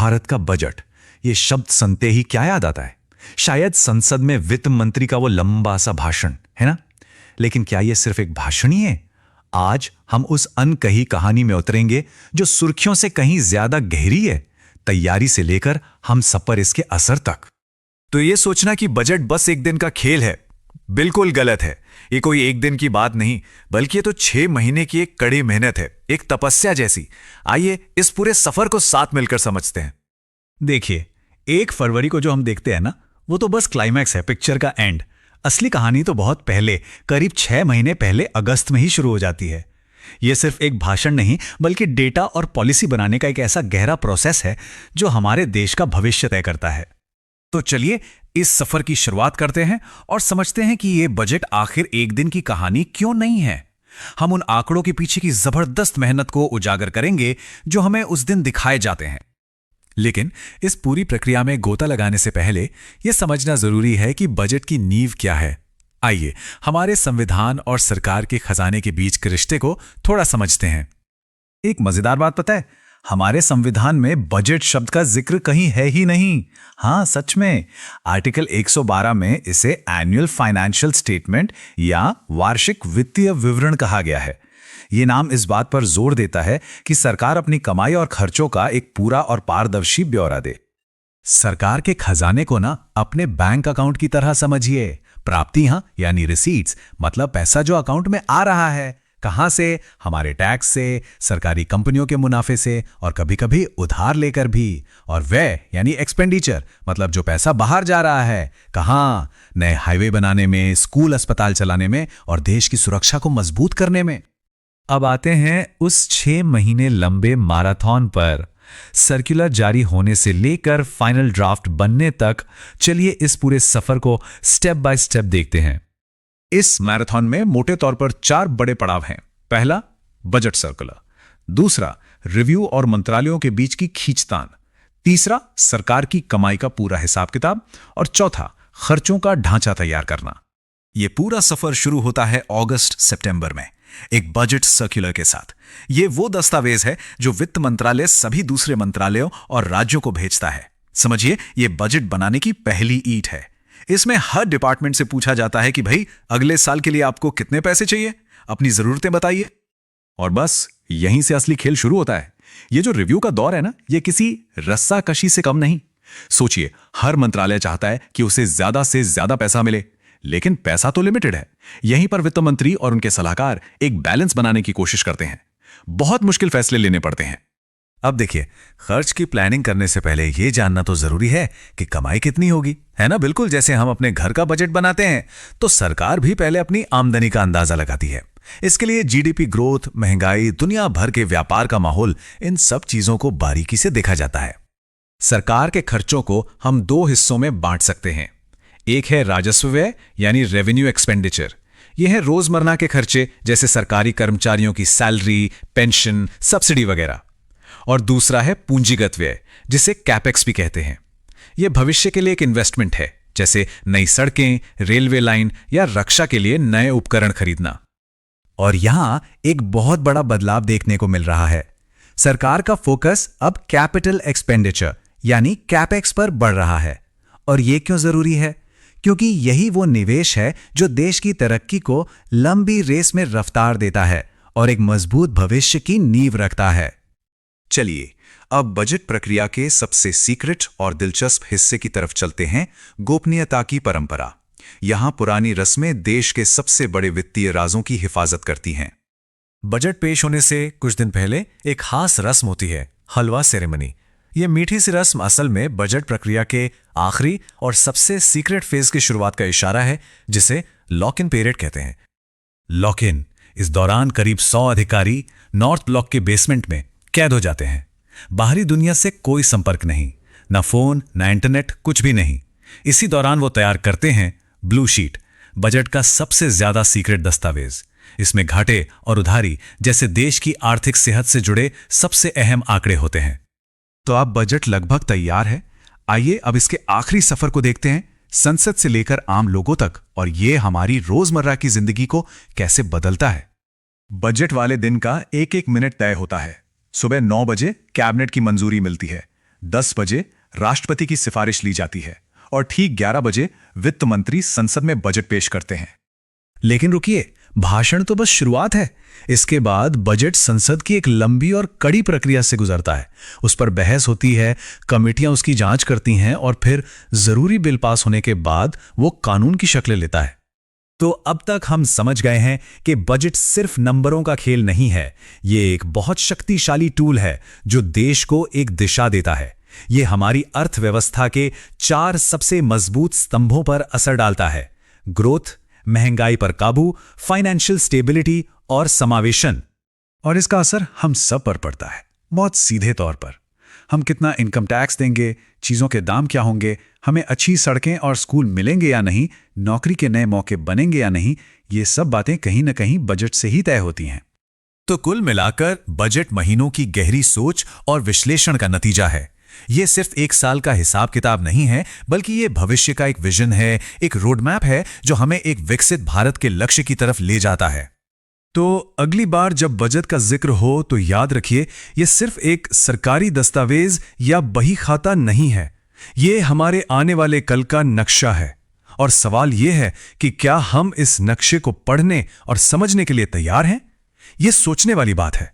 भारत का बजट, ये शब्द सुनते ही क्या याद आता है? शायद संसद में वित्त मंत्री का वो लंबा सा भाषण, है ना? लेकिन क्या ये सिर्फ एक भाषण ही है? आज हम उस अनकही कहानी में उतरेंगे जो सुर्खियों से कहीं ज्यादा गहरी है, तैयारी से लेकर हम सब पर इसके असर तक। तो ये सोचना कि बजट बस एक दिन का खेल है, बिल्कुल गलत है। ये कोई एक दिन की बात नहीं, बल्कि ये तो 6 महीने की एक कड़ी मेहनत है, एक तपस्या जैसी। आइए इस पूरे सफर को साथ मिलकर समझते हैं। देखिए, 1 फरवरी को जो हम देखते हैं ना, वो तो बस क्लाइमैक्स है, पिक्चर का एंड। असली कहानी तो बहुत पहले, करीब 6 महीने पहले अगस्त में ही शुरू हो जाती है। यह सिर्फ एक भाषण नहीं, बल्कि डेटा और पॉलिसी बनाने का एक ऐसा गहरा प्रोसेस है जो हमारे देश का भविष्य तय करता है। तो चलिए इस सफर की शुरुआत करते हैं और समझते हैं कि यह बजट आखिर एक दिन की कहानी क्यों नहीं है। हम उन आंकड़ों के पीछे की जबरदस्त मेहनत को उजागर करेंगे जो हमें उस दिन दिखाए जाते हैं। लेकिन इस पूरी प्रक्रिया में गोता लगाने से पहले यह समझना जरूरी है कि बजट की नींव क्या है। आइए हमारे संविधान और सरकार के खजाने के बीच के रिश्ते को थोड़ा समझते हैं। एक मजेदार बात पता है, हमारे संविधान में बजट शब्द का जिक्र कहीं है ही नहीं। हाँ, सच में आर्टिकल 112 में इसे एनुअल फाइनेंशियल स्टेटमेंट या वार्षिक वित्तीय विवरण कहा गया है। ये नाम इस बात पर जोर देता है कि सरकार अपनी कमाई और खर्चों का एक पूरा और पारदर्शी ब्यौरा दे। सरकार के खजाने को ना अपने बैंक अकाउंट की तरह समझिए। प्राप्तियां यानी रिसीट्स, मतलब पैसा जो अकाउंट में आ रहा है। कहां से? हमारे टैक्स से, सरकारी कंपनियों के मुनाफे से और कभी कभी उधार लेकर भी। और व्यय यानी एक्सपेंडिचर, मतलब जो पैसा बाहर जा रहा है। कहां? नए हाईवे बनाने में, स्कूल अस्पताल चलाने में और देश की सुरक्षा को मजबूत करने में। अब आते हैं उस 6 महीने लंबे मैराथन पर। सर्कुलर जारी होने से लेकर फाइनल ड्राफ्ट बनने तक चलिए इस पूरे सफर को स्टेप बाय स्टेप देखते हैं। इस मैराथन में मोटे तौर पर 4 बड़े पड़ाव हैं। पहला, बजट सर्कुलर। दूसरा, रिव्यू और मंत्रालयों के बीच की खींचतान। तीसरा, सरकार की कमाई का पूरा हिसाब किताब। और चौथा, खर्चों का ढांचा तैयार करना। यह पूरा सफर शुरू होता है अगस्त सितंबर में एक बजट सर्कुलर के साथ। यह वो दस्तावेज है जो वित्त मंत्रालय सभी दूसरे मंत्रालयों और राज्यों को भेजता है। समझिए, यह बजट बनाने की पहली ईंट है। इसमें हर डिपार्टमेंट से पूछा जाता है कि भाई अगले साल के लिए आपको कितने पैसे चाहिए, अपनी जरूरतें बताइए। और बस यहीं से असली खेल शुरू होता है। यह जो रिव्यू का दौर है ना, यह किसी रस्साकशी से कम नहीं। सोचिए, हर मंत्रालय चाहता है कि उसे ज्यादा से ज्यादा पैसा मिले, लेकिन पैसा तो लिमिटेड है। यहीं पर वित्त मंत्री और उनके सलाहकार एक बैलेंस बनाने की कोशिश करते हैं। बहुत मुश्किल फैसले लेने पड़ते हैं। अब देखिए, खर्च की प्लानिंग करने से पहले यह जानना तो जरूरी है कि कमाई कितनी होगी, है ना? बिल्कुल जैसे हम अपने घर का बजट बनाते हैं, तो सरकार भी पहले अपनी आमदनी का अंदाजा लगाती है। इसके लिए जीडीपी ग्रोथ, महंगाई, दुनिया भर के व्यापार का माहौल, इन सब चीजों को बारीकी से देखा जाता है। सरकार के खर्चों को हम 2 हिस्सों में बांट सकते हैं। एक है राजस्व व्यय यानी रेवेन्यू एक्सपेंडिचर। यह है रोजमर्रा के खर्चे, जैसे सरकारी कर्मचारियों की सैलरी, पेंशन, सब्सिडी वगैरह। और दूसरा है पूंजीगत व्यय, जिसे कैपेक्स भी कहते हैं। यह भविष्य के लिए एक इन्वेस्टमेंट है, जैसे नई सड़कें, रेलवे लाइन या रक्षा के लिए नए उपकरण खरीदना। और यहां एक बहुत बड़ा बदलाव देखने को मिल रहा है। सरकार का फोकस अब कैपिटल एक्सपेंडिचर यानी कैपेक्स पर बढ़ रहा है। और यह क्यों जरूरी है? क्योंकि यही वो निवेश है जो देश की तरक्की को लंबी रेस में रफ्तार देता है और एक मजबूत भविष्य की नींव रखता है। चलिए अब बजट प्रक्रिया के सबसे सीक्रेट और दिलचस्प हिस्से की तरफ चलते हैं, गोपनीयता की परंपरा। यहां पुरानी रस्में देश के सबसे बड़े वित्तीय राजों की हिफाजत करती हैं। बजट पेश होने से कुछ दिन पहले एक खास रस्म होती है, हलवा सेरेमनी। यह मीठी सी रस्म असल में बजट प्रक्रिया के आखिरी और सबसे सीक्रेट फेज की शुरुआत का इशारा है, जिसे लॉक इन पीरियड कहते हैं। लॉक इन, इस दौरान करीब 100 अधिकारी नॉर्थ ब्लॉक के बेसमेंट में कैद हो जाते हैं। बाहरी दुनिया से कोई संपर्क नहीं, ना फोन, ना इंटरनेट, कुछ भी नहीं। इसी दौरान वो तैयार करते हैं ब्लू शीट, बजट का सबसे ज्यादा सीक्रेट दस्तावेज। इसमें घाटे और उधारी जैसे देश की आर्थिक सेहत से जुड़े सबसे अहम आंकड़े होते हैं। तो अब बजट लगभग तैयार है। आइए अब इसके आखिरी सफर को देखते हैं, संसद से लेकर आम लोगों तक, और ये हमारी रोजमर्रा की जिंदगी को कैसे बदलता है। बजट वाले दिन का एक एक मिनट तय होता है। सुबह 9 बजे कैबिनेट की मंजूरी मिलती है। 10 बजे राष्ट्रपति की सिफारिश ली जाती है और ठीक 11 बजे वित्त मंत्री संसद में बजट पेश करते हैं। लेकिन रुकिए, भाषण तो बस शुरुआत है। इसके बाद बजट संसद की एक लंबी और कड़ी प्रक्रिया से गुजरता है। उस पर बहस होती है, कमेटियां उसकी जांच करती हैं और फिर जरूरी बिल पास होने के बाद वो कानून की शक्ल लेता है। तो अब तक हम समझ गए हैं कि बजट सिर्फ नंबरों का खेल नहीं है, ये एक बहुत शक्तिशाली टूल है जो देश को एक दिशा देता है। ये हमारी अर्थव्यवस्था के 4 सबसे मजबूत स्तंभों पर असर डालता है: ग्रोथ, महंगाई पर काबू, फाइनेंशियल स्टेबिलिटी और समावेशन। और इसका असर हम सब पर पड़ता है, बहुत सीधे तौर पर। हम कितना इनकम टैक्स देंगे, चीज़ों के दाम क्या होंगे, हमें अच्छी सड़कें और स्कूल मिलेंगे या नहीं, नौकरी के नए मौके बनेंगे या नहीं, ये सब बातें कहीं न कहीं बजट से ही तय होती हैं। तो कुल मिलाकर बजट महीनों की गहरी सोच और विश्लेषण का नतीजा है। ये सिर्फ एक साल का हिसाब किताब नहीं है, बल्कि ये भविष्य का एक विजन है, एक रोड मैप है जो हमें एक विकसित भारत के लक्ष्य की तरफ ले जाता है। तो अगली बार जब बजट का जिक्र हो तो याद रखिए, ये सिर्फ एक सरकारी दस्तावेज या बही खाता नहीं है। ये हमारे आने वाले कल का नक्शा है। और सवाल ये है कि क्या हम इस नक्शे को पढ़ने और समझने के लिए तैयार हैं? ये सोचने वाली बात है।